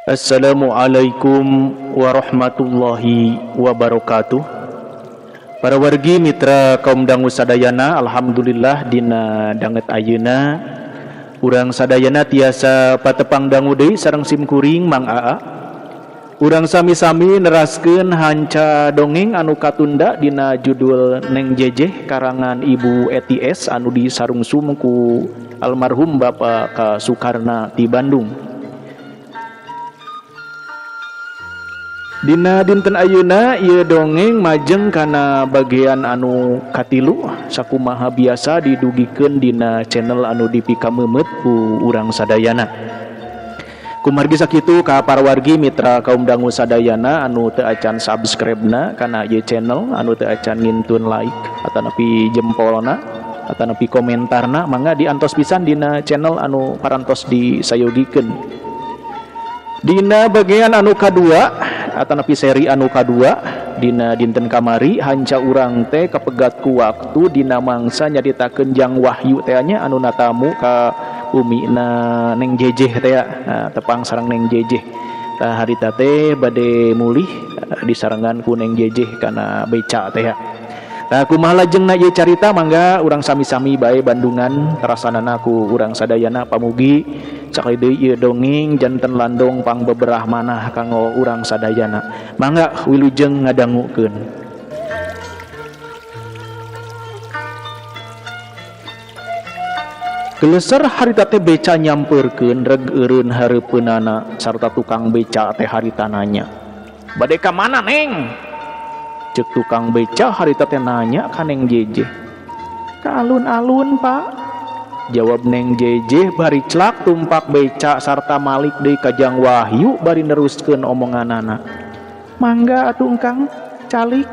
Assalamualaikum warahmatullahi wabarakatuh. Para wargi mitra kaum dangu sadayana, alhamdulillah dina danget ayeuna urang sadayana tiasa patepang dangu deui sareng simkuring Mang Aa. Urang sami-sami neraskeun hanca dongeng anu katunda dina judul Neng Jejeh karangan Ibu ETS anu disarungsum ku almarhum Bapak Ka Sukarna ti Bandung. Dina dinten ayeuna ieu dongeng majeng kana bagian anu katilu sakumaha biasa didugikeun dina channel anu dipikamemet ku urang sadayana. Kumargi sakitu ka para wargi mitra kaum dangu sadayana anu teu acan subscribe-na kana ieu channel, anu teu acan ngintun like atanapi jempolna atanapi komentarna, mangga diantos pisan dina channel anu parantos disayogikeun. Dina bagian anu kadua atanapi seri anu kadua dina dinten kamari hanca urang teh kapegat ku waktu dina mangsa nyaritakeun Jang Wahyu teh nya anu natamu ka umina Neng Jejeh teh tepang sareng Neng Jejeh. Tah harita teh bade mulih disarengan ku Neng Jejeh kana beca teh. Tah kumaha lajengna ieu carita mangga urang sami-sami bae Bandungan terasanana ku urang sadayana pamugi cakali deui ieu dongeng janten landong pang beberah manah kanggo urang sadayana. Mangga wilujeng ngadangukeun. Geleser harita teh beca nyampeurkeun reg eureun hareupeunana sarta tukang beca teh harita nanya, "Bade ka mana, Neng?" Cek tukang beca harita teh nanya ka Neng Jejeh. "Ka alun-alun, Pak." Jawab Neng Jejeh bari celak tumpak beca sarta malik deui ka Jang Wahyu bari neruskeun omonganana. "Mangga atuh Engkang, calik."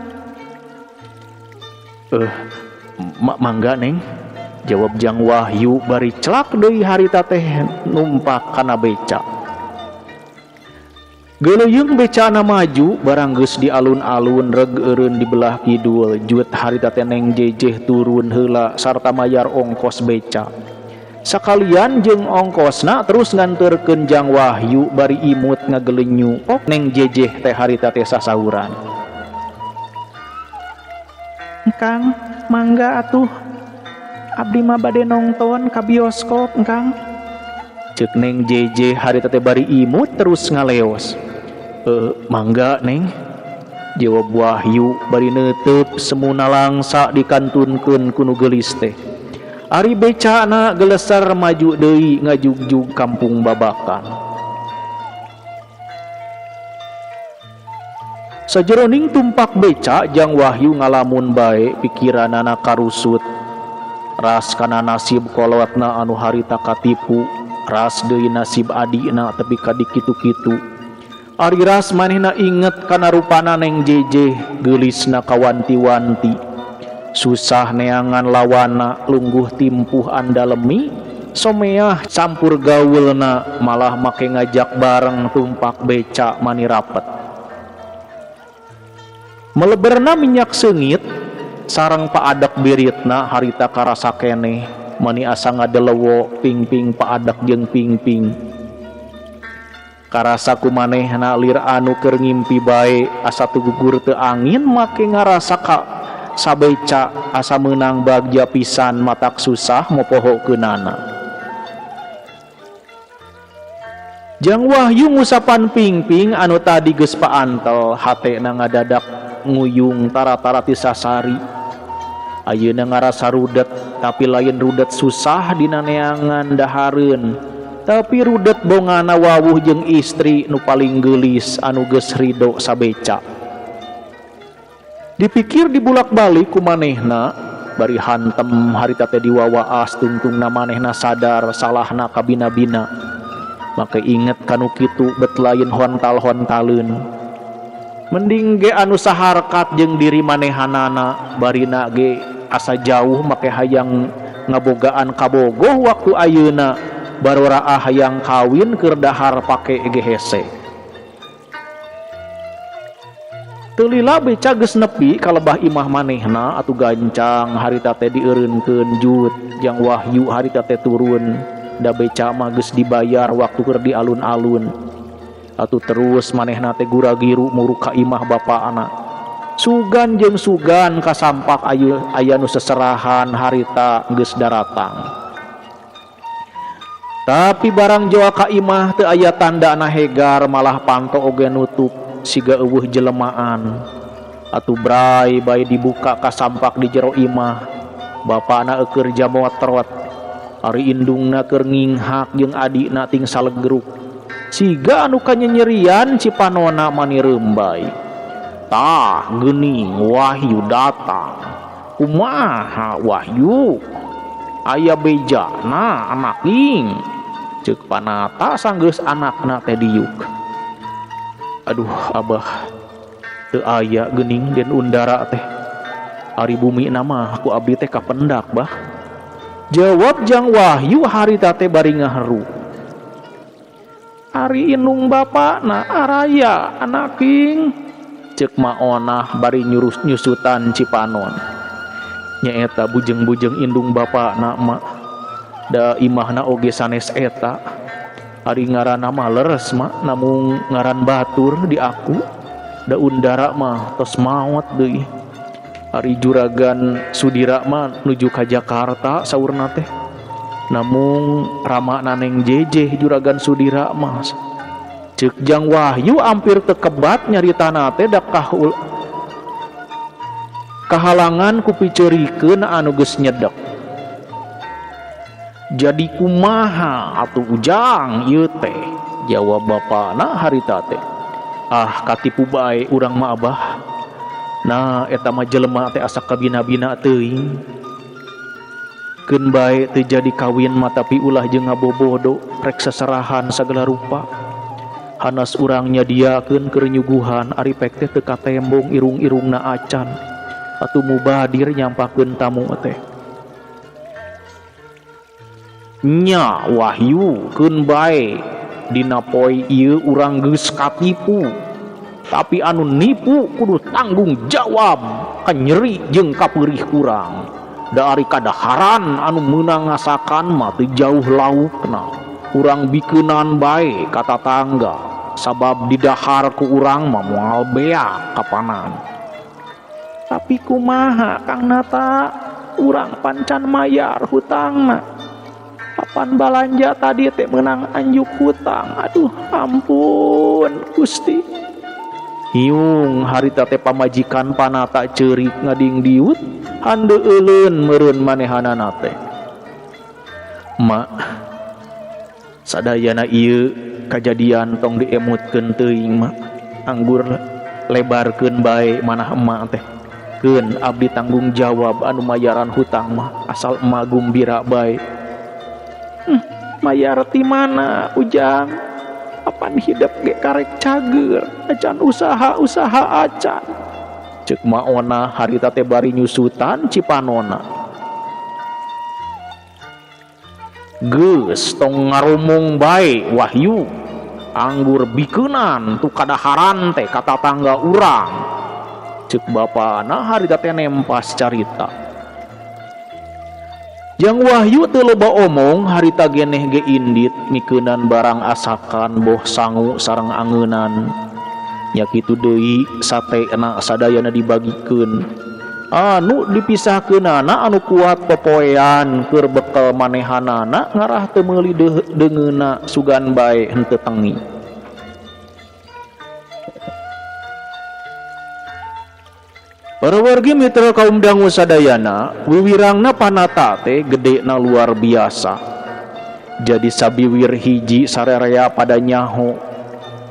Mangga Neng," jawab Jang Wahyu bari celak deui harita teh numpak kana beca. Geuleuyung becana maju barang geus di alun-alun reg eureun di belah kidul juet harita teh Neng Jejeh turun heula sarta mayar ongkos beca. Sakalian jeung ongkosna terus nganterkeun Jang Wahyu bari imut ngagelenyu. Pok Neng Jejeh teh harita teh sasauran. "Engkang, mangga atuh. Abdi mah bade nongton ka bioskop, Engkang." Cek Neng Jejeh harita teh bari imut terus ngaleos. Mangga Neng," jawab Wahyu bari neuteup semuna langsa dikantunkeun ku nu geulis teh. Ari becana gelesar maju deui ngajugjug kampung babakan. Sajeroning tumpak beca Jang Wahyu ngalamun bae pikiranana karusut. Ras kana nasib kolotna anu harita katipu, ras deui nasib adina tepi ka dikitu-kitu. Ari ras manehna inget kana rupana Neng Jejeh geulisna kawanti-wanti. Susah neangan lawana lungguh timpuh andalemi, someah campur gaulna malah make ngajak bareng tumpak beca mani rapet. Meleberna minyak seungit sareng paadak biritna harita karasa keneh mani asa ngadelewo pingping paadak jeung pingping. Karasa kumanehna lir anu keur ngimpi bae asa teu gugur teu angin make ngarasa ka sabeca asa meunang bagja pisan matak susah mopohokeunana. Jang Wahyu ngusapan pingping anu tadi geus paantel hatena ngadadak nguyung tara-tara ti sasari. Ayeuna ngarasa rudet tapi lain rudet susah dina neangan dahareun. Tapi rudet bongana wawuh jeung istri nu paling geulis anu geus ridho sabeca. Dipikir dibulak-balik ku manehna bari hantem harita teh diwawaas tungtungna manehna sadar salahna kabina-bina. Make inget kanu kitu bet lain hontal-hontaleun. Mending ge anu saharkat jeung diri manehanana barina ge asa jauh make hayang ngabogaan kabogoh waktu ayeuna. Barora hayang kawin keur dahar pake gehese. Teu lila beca geus nepi ka lebah imah manehna atuh gancang harita teh dieureunkeun jut Jang Wahyu harita teh turun da beca mah geus dibayar waktu keur di alun-alun. atuh terus manehna teh gura-giru muru ka imah bapakna. Sugan jeung sugan kasampak aya nu seserahan harita geus daratang. Tapi barang jawa ka imah teu aya tandana hegar, malah panto oge nutup siga eueuh jelemaan. Atuh bray bae dibuka kasampak di jero imah, bapakna eukeur jamotrot, ari indungna keur nginghak jeung adina ting salegruk. Siga anu kanyerian Cipanona mani rembay. Tah geuning Wahyu datang. Kumaha Wahyu? Aya bejana anak ing. Ceuk Panata sanggeus anakna teh diuk. Aduh Abah, teu aya geuning den undara teh. Ari bumi nama ku abdi teh kapendak bah. Jawab Jang Wahyu harita teh bari ngaharu. Ari indung bapakna araya anak ing. Ceuk maonah bari nyusutan Cipanon. Nyaeta bujeng-bujeng indung bapakna mak. Da imahna oge sanes eta. Ari ngaranna mah leres mak, namung ngaran batur di aku. Da undara mah tos maot deui. Ari juragan Sudira mah nuju ka Jakarta saurna teh. Namung rama naneng JJ juragan Sudira mah. Ceuk Jang Wahyu ampir teu kebat nyaritana teh da kahalangan ku piceurikeun anu geus nyedek. Jadi kumaha atuh Ujang ieu teh? Jawab bapana harita teh. Ah katipu bae urang mah Abah. Nah eta mah jelema teh asa kabina-bina teuing. Keun bae teu jadi kawin mah tapi ulah jeung ngabobodo rek seserahan sagala rupa. Hanas urang nyadiakeun keur nyuguhan ari pek teh teu katembong irung-irungna acan. Atuh mubadir nyampakeun tamu teh. Nya Wahyu keun bae dina poe ieu urang geus katipu. Tapi anu nipu kudu tanggung jawab ka nyeri jeung kapeurih urang. Da ari kadaharan anu meunang ngasakan mah teu jauh laukna. Urang bikeunan bae ka tatangga sabab didahar ku urang mah moal beak kapanan. Tapi kumaha Kang Nata, urang pancan mayar hutangna. Kapan balanja tadi teh menang anjuk hutang. Aduh ampun Gusti. Hiung harita teh pamajikan Panata ceurik ngadingdiut handeuleun meureun manehanana teh. Mak, sadayana ieu kajadian tong diemutkeun teuing mak. Anggur lebarkeun bae manah emak teh. Keun abdi tanggung jawab anu mayaran hutang mah asal emak gumbira bae. Mayar ti mana Ujang? Apan hidup ge karek cager, acan usaha acan. Ceuk maona harita teh bari nyusutan Cipanona. Geus tong ngarumung bae Wahyu. Anggur bikeunan tu kadaharan teh ka tatangga urang. Ceuk bapana harita teh nempas carita. Jang Wahyu teu loba omong harita geneh ge indit mikeunan barang asakan boh sangu sareng angeunan. Nya kitu deui satena sadayana dibagikeun. Anu dipisahkeunana anu kuat popoean keur bekel manehanana ngarah teu meuli deungeuna sugan bae henteu tengi. Para wargi mitra kaum dangu sadayana, wiwirangna Panata teh gedena luar biasa. Jadi sabiwir hiji sarerea pada nyaho.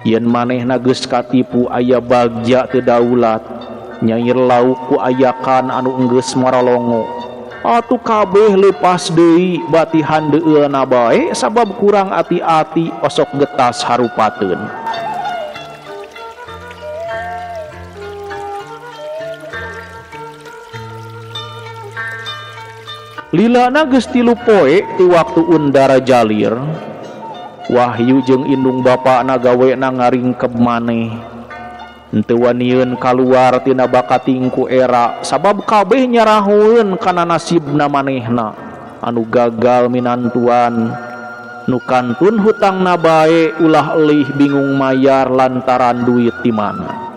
Yen manehna geus katipu aya bagja teu daulat, nyair lauk ku ayakan anu enggeus marolongo. Atuh kabeh leupas deui bati handeueuna bae sabab kurang ati-ati osok getas harupateun. Lilana geus 3 poe ti waktu undara jalir. Wahyu jeung indung bapana gawena ngaringkeb maneh. Henteu wanieun kaluar tina bakating ku era sabab kabeh nyarahueun kana nasibna manehna anu gagal minantuan nukantun hutang nabae ulah elih bingung mayar lantaran duit di mana.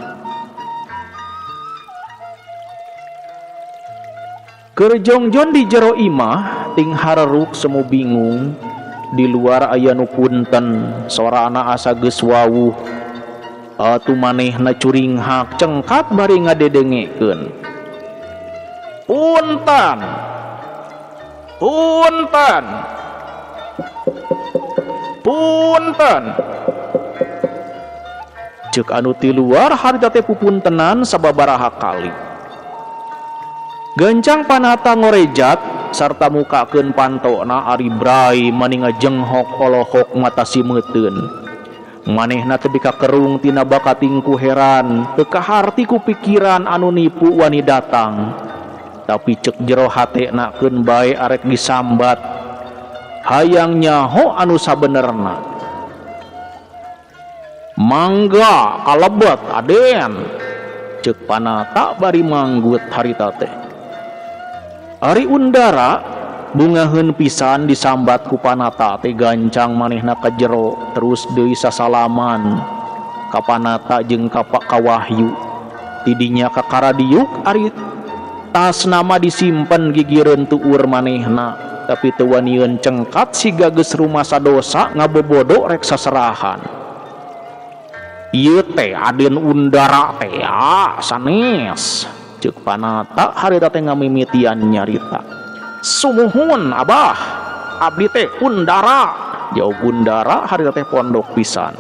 Kerjongjon di jero imah ting hareruk semu bingung di luar aya nu punten sorana asa geus wawuh atuh manehna curing hak cengkat bari ngadedengekeun punten punten punten ceuk anu ti luar harita teh pupuntenan sababaraha kali. Gancang panata ngorejat sarta mukakeun pantona ari brai maninga jenghok olohok mata simeuteun. Manehna teu bika kerung tina bakatingku heran, teu kaharti ku pikiran anu nipu wani datang. Tapi cek jero hatena keun bae arek disambat. Hayang nyaho anu sabenerna. Mangga kalebet aden. Cek panata bari manggut harita teh. Ari undara bungaheun pisan disambat ku panata teh gancang manehna ka jero terus deui sasalaman ka panata jeung ka Wahyu tidinya ka karadiuk ari tas nama disimpen gigireun tuur manehna tapi teu wanieun cengkat siga geus rumasa dosa ngabebodo rek saserahan. Ieu teh aden undara teh sanes ceuk panata harita teh ngamimitian nyarita. Sumuhun abah, abdi teh undara. Jauh undara harita teh pondok pisan.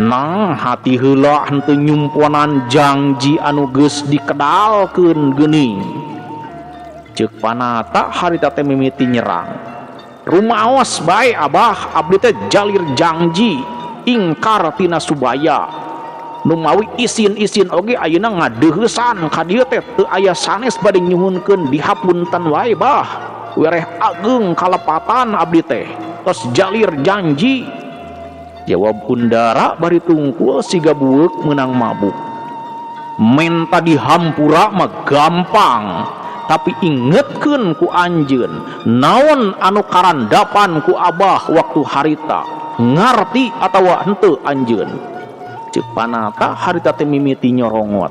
Nang hati heula henteu nyumponan janji anu geus dikedalkeun geuning. Ceuk panata harita teh mimiti nyerang. Rumaos bae abah, abdi teh jalir janji ingkar tina subaya. Nu mawi isin-isin oge ayeuna ngadeuheusan ka dieu teh teu aya sanes bade nyuhunkeun dihapunten wae bah wereh ageng kalepatan abdi teh tos jalir janji. Jawab undara bari tungkul siga bueuk meunang mabuk. Men tadi hampura mah gampang tapi ingetkeun ku anjeun naon anu karandapan ku abah waktu harita ngarti atawa henteu anjeun. Ceuk panata harita teh mimiti nyorongot.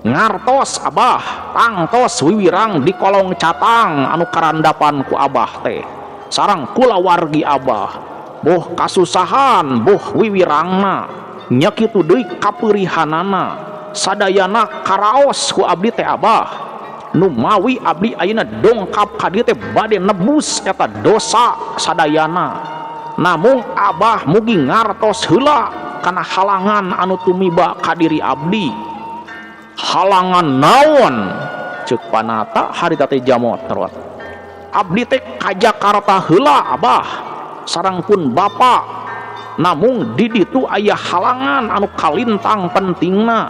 Ngartos abah, tangtos wiwirang di kolong catang anu karandapan ku abah teh. Sarang kulawargi abah, boh kasusahan, boh wiwirangna. Nya kitu deui kapeurihanana. Sadayana karaos ku abdi teh abah. Nu mawi abdi ayeuna dongkap ka dieu teh bade nebus eta dosa sadayana. Namung abah mugi ngartos heula kana halangan anu tumiba ka diri abdi. Halangan naon? Ceuk panata harita teh jamotrot. Abdi teh ka Jakarta heula abah sareng pun bapa. Namung di ditu aya halangan anu kalintang pentingna.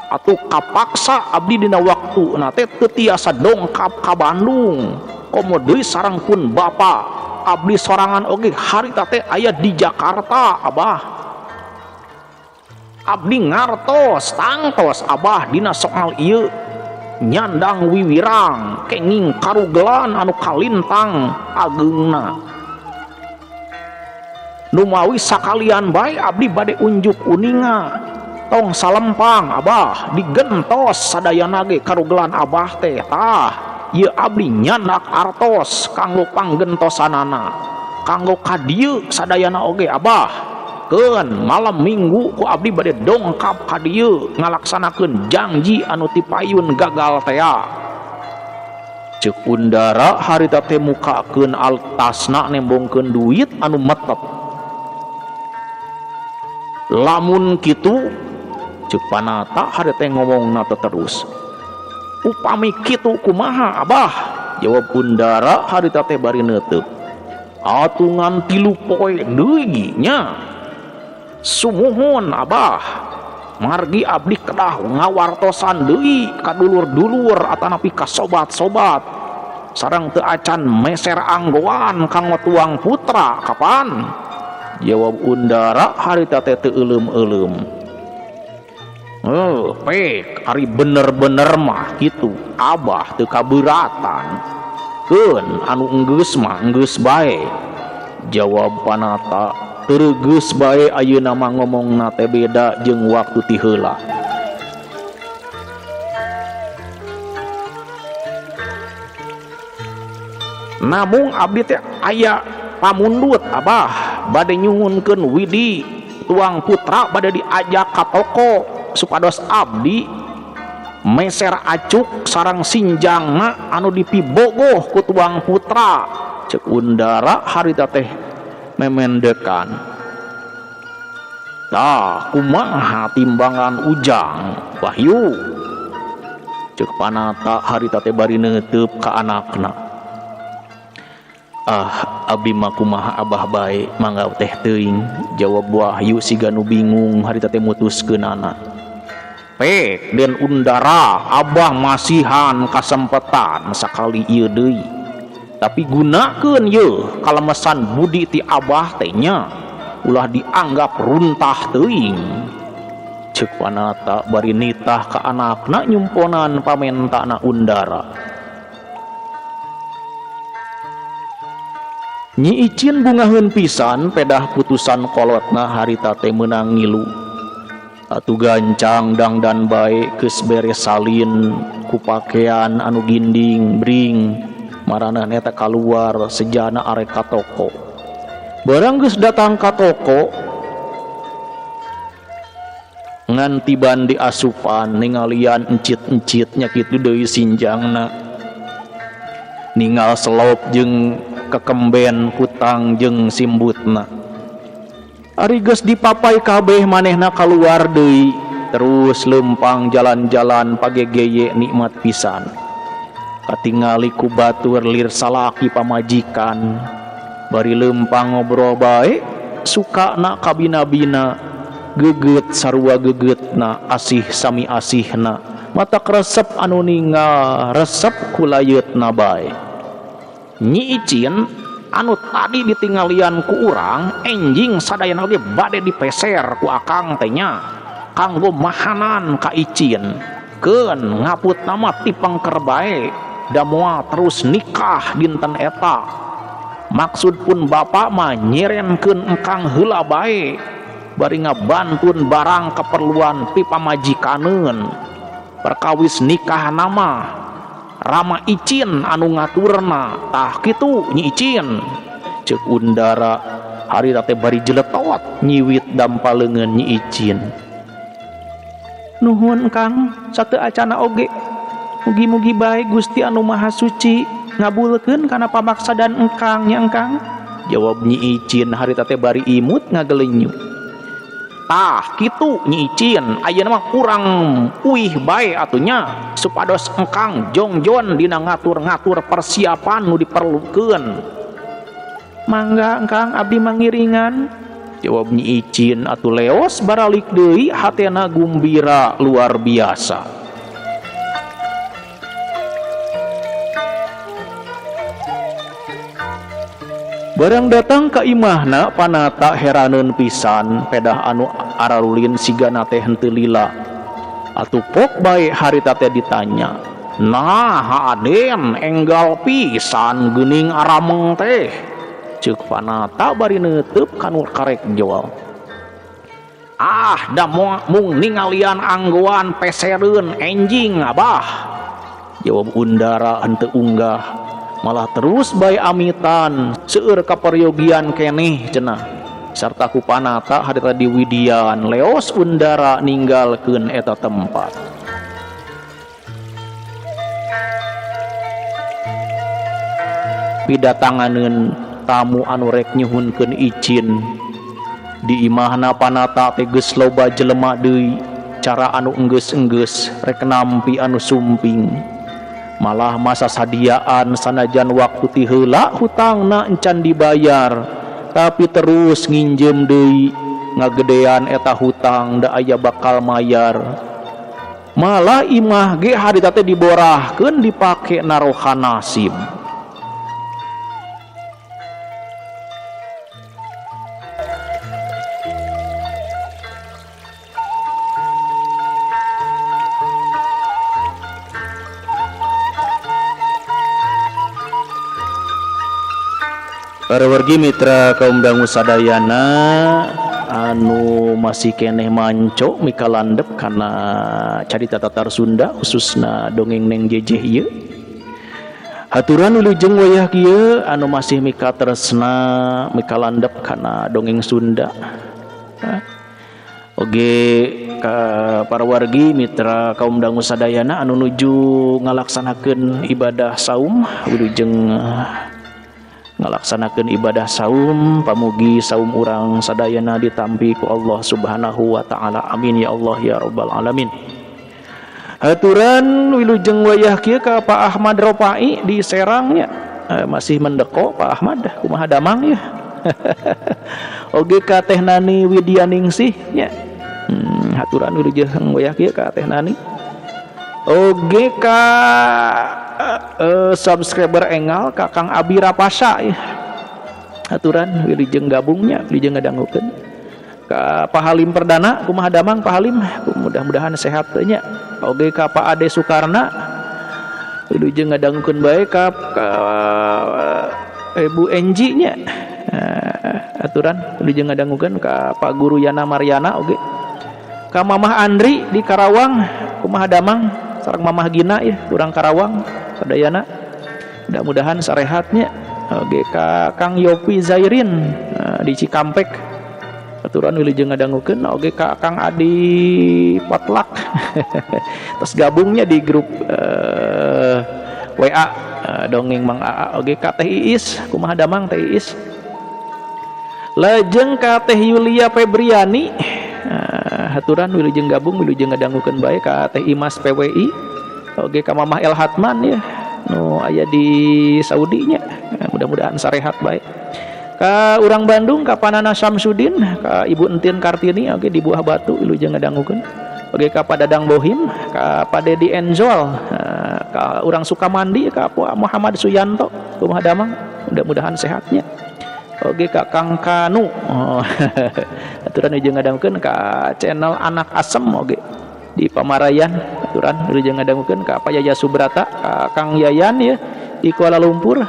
Atuh kapaksa abdi dina waktuna teh teu tiasa dongkap ka Bandung. Komo deui sareng pun bapa. Abdi sorangan oge harita teh aya di Jakarta abah. Abdi ngartos tangtos abah dina soal ieu nyandang wiwirang kenging karugelan anu kalintang ageungna. Nu mawi sakalian bae abdi bade unjuk uninga tong salempang abah digentos sadayana ge karugelan abah teh tah ieu abdi nyandak artos kanggo panggentosanana kanggo ka dieu sadayana oge abah. Keun malam minggu ku abdi bade dongkap ka dieu ngalaksanakeun janji anu ti payun gagal teh. Ceuk undara harita teh mukakeun altasna nembongkeun duit anu metep. Lamun kitu ceuk panata harita teh ngomongna terus. Upami kitu kumaha abah? Jawab undara harita teh bari neuteub. Atuh ngan 3 poe deui nya. Sumuhun abah margi abdi kedah ngawartosan deui ka dulur-dulur atanapi ka sobat-sobat sareng teu acan meser anggoan kanggo tuang putra kapan? Jawab undara harita teh teu euleum-euleum. Pek ari bener-bener mah kitu abah teu kabeuratan keun anu enggeus mah enggeus bae. Jawab Panata, teu geus bae ayeuna mah ngomongna teh beda jeung waktu ti heula. Namung abdi teh aya pamundut Abah bade nyuhunkeun widi tuang putra bade diajak ka toko supados abdi meser acuk sareng sinjangna anu dipibogoh ku tuang putra. Cek Undara harita teh memendekan. Tah kumaha timbangan Ujang Wahyu? Cek Panata harita teh bari neuteup ka anakna. Abdi mah kumaha Abah bae mangga teh teuing. Jawab Wahyu siga nu bingung harita teh mutuskeunana. Pek dan Undara Abah masihan kasempetan sakali ieu deui. Tapi gunakeun ye kalemesan budi ti Abah teh nya ulah dianggap runtah teuing. Ceuk Panata bari nitah ka anakna nyumponan pamentana Undara. Nyi Icin bungaheun pisan pedah putusan kolotna harita teh meunang ngilu. Atuh gancang dangdan bae geus beres salin ku pakean anu ginding bring maraneh eta kaluar sejana arek ka toko. Barang geus datang ka toko ngan tiban di asupan ningalian encit-encit nya kitu deui sinjangna. Ningal selop jeung kekemben kutang jeung simbutna. Ari geus dipapai kabeh manehna kaluar deui terus lempang jalan-jalan pagegeye nikmat pisan. Katingali ku batur lir salaki pamajikan bari lempang ngobrol bae sukana kabina-bina geget sarua gegetna asih sami asihna matak resep anu ningal resep kulayeutna bae. Nyi Icin anu tadi ditinggalian ku urang enjing sadayana ge bade dipeser ku akang teh nya kanggo mahanan ka Icin keun ngaput nama tipengker bae da moal terus nikah dinten eta. Maksud pun bapak mah nyerenkeun engkang heula bae bari ngabantun barang keperluan ti pamajikaneun perkawis nikah nama Rama Icin anu ngaturna. Tah kitu Nyi Icin. Ceuk Undara harita teh bari jeletot nyiwit dampaleungeun Nyi Icin. Nuhun Kang sateu acana oge. Mugi-mugi bae Gusti anu Maha Suci ngabulkeun kana pamaksadan engkang nya engkang. Jawab Nyi Icin harita teh bari imut ngagelenyu. Tah kitu Nyi Icin ayeuna mah kurang uih bae atunya supados engkang jongjon dina ngatur-ngatur persiapan nu diperlukeun. Mangga engkang abdi mangiringan. Jawab Nyi Icin atuh leos baralik deui hatena gumbira luar biasa. Barang datang ka imahna Panata heraneun pisan pedah anu ararulin sigana teh henteu lila. Atuh pok bae harita teh ditanya, "Nah, Aden enggal pisan geuning arameng teh." Ceuk Panata bari neuteub kanu karek jawab. Da mung ningalian anggoan pesereun enjing Abah. Jawab Undara henteu unggah. Malah terus bae amitan seueur kaperyogian keneh cenah. Sarta ku Panata harita diwidian leos Undara ninggalkeun eta tempat. Pidatanganeun tamu anu rek nyuhunkeun Icin. Di imahna Panata teh geus loba jelema deui cara anu enggeus-enggeus rek nampi anu sumping. Malah masa sadiaan sanajan waktu ti heula hutangna encan dibayar tapi terus nginjem deui ngagedean eta hutang da aya bakal mayar. Malah imah ge harita teh diborahkeun dipake naroha nasib. Para wargi mitra kaum dangu sadayana anu masih keneh manco mikalandep karena carita Tatar Sunda khususna dongeng neng jejeh ieu. Haturan wilujeng wayah kieu anu masih mika tresna mikalandep karena dongeng Sunda. Oge ka para wargi mitra kaum dangu sadayana anu nuju ngalaksanakeun ibadah saum wilujeng ngalaksanakeun ibadah saum pamugi saum urang sadayana ditampi ku Allah Subhanahu wa taala. Amin ya Allah ya rabbal alamin. Haturan wilujeng wayah kieu ka Pak Ahmad Ropai di Serang nya. Masih mendeko Pak Ahmad kumaha damang ya. Oge ka Teh Nani Widyaningsih nya. Haturan wilujeng wayah kieu ka Teh Nani. Oge ka subscriber engal Kakang Abi Rapasa ya. Aturan wilujeng gabungnya wilujeng ngadangukeun ka Pak Halim Perdana kumaha damang Pak Halim mudah-mudahan sehat teh nya. Oge ka Pak Ade Sukarna wilujeng ngadangukeun bae ka Ibu Enji nya. Aturan wilujeng ngadangukeun ka Pak Guru Yana Maryana oge ka Mamah Andri di Karawang kumaha damang sareng Mamah Gina ya urang Karawang sadayana mudah-mudahan sarehatnya. Oge ka Kang Yopi Zairin di Cikampek aturan wilujeng ngadangukeun. Oge ka Kang Adi Potlak terus gabungnya di grup WA dongeng Mang Aa. Oge ka Teh Iis kumaha damang Teh Iis. Lajeng ka Teh Yulia Febriani haturan wilujeng gabung wilujeng ngadangukeun bae ka Teh Imas PWI. Oge ka Mamah El Hatman ya nu aya di Saudi nya. Mudah-mudahan sarehat bae. Ka urang Bandung ka Panana Samsudin, ka Ibu Entin Kartini oge di Buah Batu wilujeng ngadangukeun. Oge ka Pak Dadang Bohim, ka Pak Dedi Enzol, ka urang Sukamandi ka Pak Muhammad Suyanto kumaha damang mudah-mudahan sehatnya. Oge ka Kang Kanu. Aturan wilujeng ngadangukeun ka channel Anak Asem oge di Pamarayan. Aturan wilujeng ngadangukeun ka Pak Yaya Subrata, ka Kang Yayan ya di Kuala Lumpur.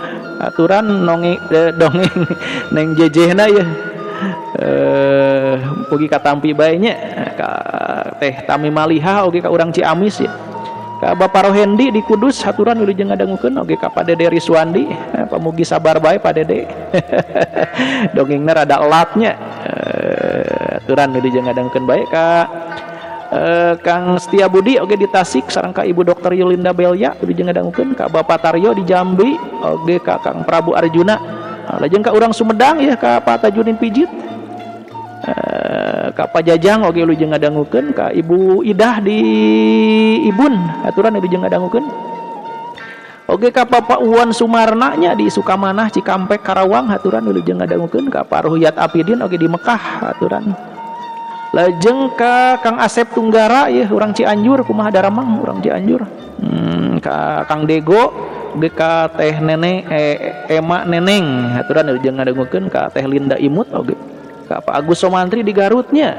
Aturan dongeng neng jejehna ya. Mugi katampi bae nya ka Teh Tami Maliha oge ka urang Ciamis ya. Ka Bapak Rohendi di Kudus haturan wilujeng ngadangukeun. Oge ka Pak Dede Riswandi pamugi sabar bae Pak Dede. Dongengna rada elatnya. Aturan wilujeng ngadangukeun bae ka Kang Setia Budi oge di Tasik sareng ka Ibu Dokter Yulinda Belya wilujeng ngadangukeun ka Bapak Taryo di Jambi oge ka Kang Prabu Arjuna. Lajeng ka urang Sumedang ya ka Pak Tajudin Pijit. Ka Pak Jajang oge wilujeng ngadangukeun ka Ibu Idah di Ibun aturan wilujeng ngadangukeun. Oge ka Bapak Uwan Sumarna nya di Sukamanah Cikampek Karawang aturan wilujeng ngadangukeun ka Pak Ruhyat Apidin oge di Mekah aturan. Lajeng ka Kang Asep Tunggara ya urang Cianjur kumaha daramang urang Cianjur. Ka Kang Dego oge ka Teh Neneng Ema Neneng aturan wilujeng ngadangukeun ka Teh Linda Imut oge ka Pak Agus Somantri di Garutnya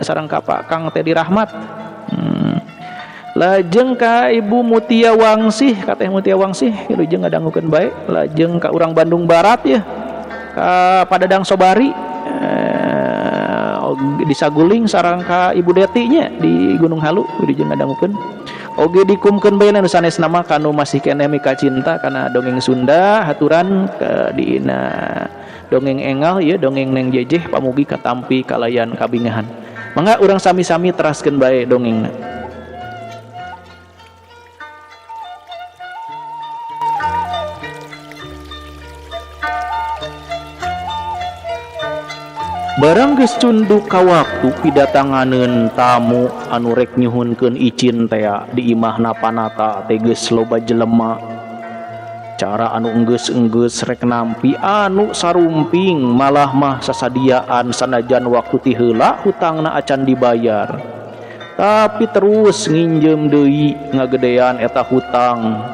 sareng ka Pak Kang Tedi Rahmat. Lajeng ka Ibu Mutia Wangsih ka Teh Mutia Wangsih wilujeng ngadangukeun bae. Lajeng ka urang Bandung Barat ya ka Pak Dadang Sobari di Saguling sareng ka Ibu Deti nya di Gunung Halu wilujeng ngadangukeun. Oge dikumkeun bae nu sanesna mah kanu masih keneh mika cinta kana dongeng Sunda haturan ke dina dongeng engal ya dongeng neng jejeh pamugi katampi kalayan kabingahan. Mangga urang sami-sami teraskeun bae dongengna. Barang geus cunduk ka waktu pidatanganeun tamu anu rek nyuhunkeun icin teh di imahna panata teh geus loba jelema. Cara anu enggeus rek nampi anu sarumping malah mah sasadiaan sanajan waktu ti heula hutangna acan dibayar. Tapi terus nginjem deui ngagedean eta hutang.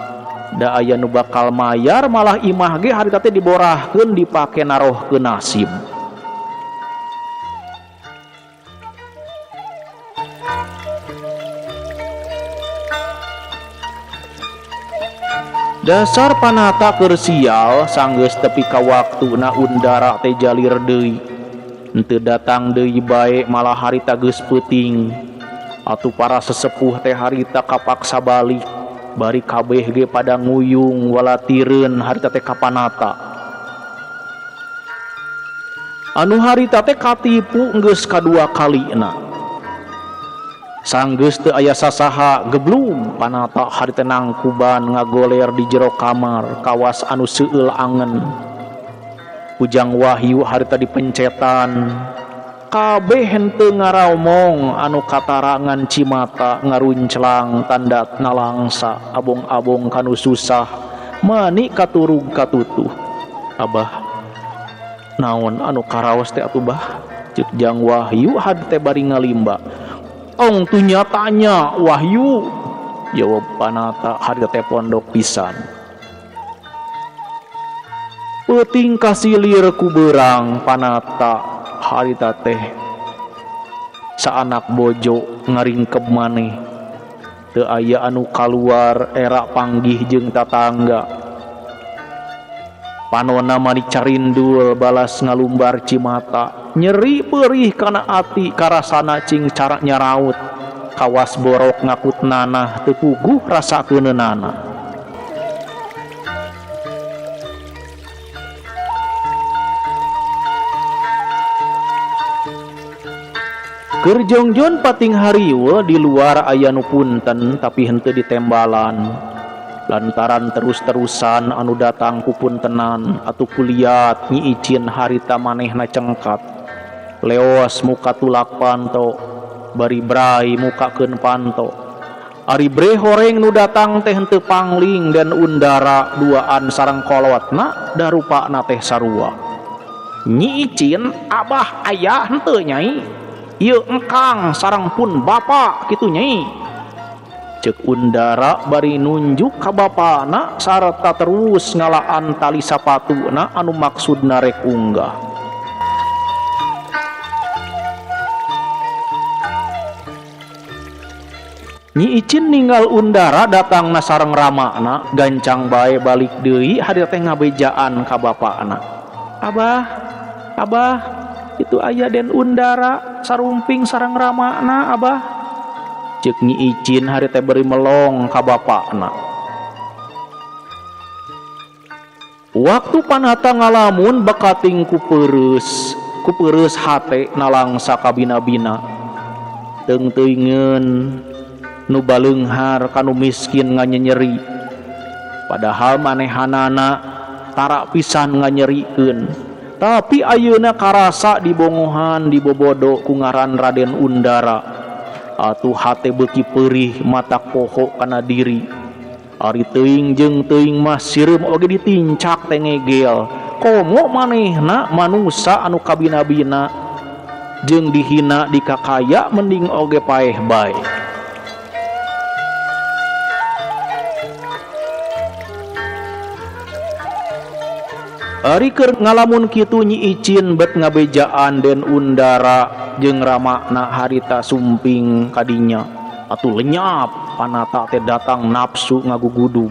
Da aya nu bakal mayar malah imah ge harita teh diborahkeun dipake narohkeun nasib. Dasar panata keur sial sanggeus tepi ka waktuna Undara teh jalir deui. Henteu datang deui bae malah harita geus peuting. Atuh para sesepuh teh harita kapaksa balik. Bari kabeh ge pada nguyung walatireun harita teh ka panata. Anu harita teh katipu geus kadua kalina. Sanggeus teu aya sasaha geblung panata harita nangkuban ngagoler di jero kamar kawas anu seueul angen. Ujang Wahyu harita dipencetan. Kabeh henteu ngaraomong anu katarangan cimata ngarunclang tanda nalangsa abong-abong kanu susah mani katurug katutuh. Abah naon anu karaos teh atuh bah? Ceuk Jang Wahyu harita bari ngalimba. Ong tu nyatanya Wahyu, jawab panata harita teh pondok pisan. Peuting kasilir ku beurang panata harita teh saanak bojo ngaringkeb maneh. Teu aya anu kaluar era panggih jeung tatangga. Panonna mani carindul balas ngalumbar cimata. Nyeri perih kana ati karasana cing cara nyaraut. Kawas borok ngakut nanah teu puguh rasakeunana. Keur jongjon pating harieu di luar aya nu punten tapi henteu ditembalan. Lantaran terus-terusan anu datang ku puntenan atuh kuliat Nyi Icin harita manehna cengkat. Leos muka tulak panto, bari brai mukakeun panto. Ari bre horeng nu datang teh henteu pangling dan Undara duaan sareng kolotna da rupana teh sarua. Nyi Icin, abah aya henteu nyai? Ieu engkang sareng pun bapa kitu nyai. Ceuk Undara bari nunjuk ka bapana sarta terus ngalaan tali sapatuna anu maksudna rek unggah. Nyi Icin ninggal Undara datangna sareng ramana gancang bae balik deui harita teh ngabejaan ka bapana. Abah, itu aya den Undara sarumping sareng ramana abah. Ceuk Nyi Icin harita beri melong ka bapana. Waktu panata ngalamun bakating ku peureus hate nalangsa ka bina-bina. Teung-teungeun nu baleunghar kanu miskin nganyeri. Padahal manehanana tara pisan nganyerikeun. Tapi ayeuna karasa dibongohan dibobodo ku ngaran Raden Undara. Atuh hate beuki perih mata poho kana diri. Ari teuing jeung teuing mah sireum oge ditincak teh ngegel. Komo manehna manusa anu kabina-bina jeung dihina dikakaya mending oge paeh bae. Ari keur ngalamun kitu Nyi Icin bet ngabejaan den Undara jeung ramakna harita sumping kadinya. Atuh lenyap panata teh datang nafsu ngagugudug.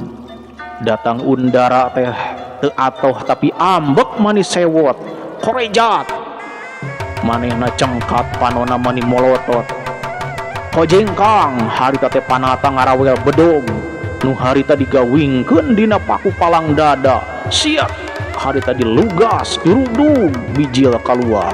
Datang Undara teh teu atoh tapi ambek mani sewot. Korejat. Manehna cengkat panonna mani molotot. Kojengkang harita teh panata ngarawel bedog. Nu harita digawingkeun dina paku palang dada. Siap harita dilugas dirudug bijil keluar.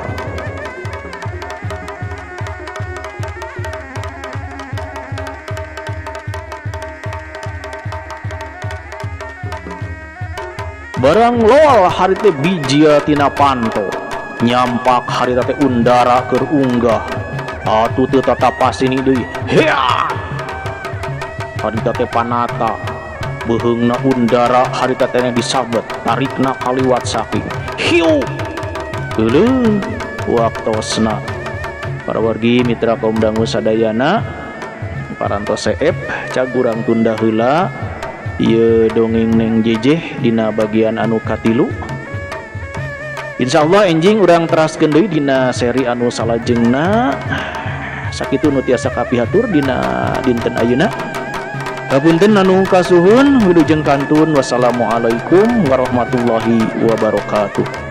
Barang lol harita bijil tina panto. Nyampak harita teh Undara keur unggah. Atuh teu tatapasini deui. Hea! Harita teh panata beheungna Undara harita teh disabet tarikna kaliwat saking. Hiu! Heuleung waktosna. Para wargi mitra kaum dangu sadayana parantos seep cagurang tunda heula ieu dongeng neng jejeh dina bagian anu katilu. Insyaallah enjing urang teraskeun deui dina seri anu salajengna. Sakitu nu tiasa kapihatur dina dinten ayeuna. Hapunten anu kasuhun wilujeng kantun. Wassalamualaikum warahmatullahi wabarakatuh.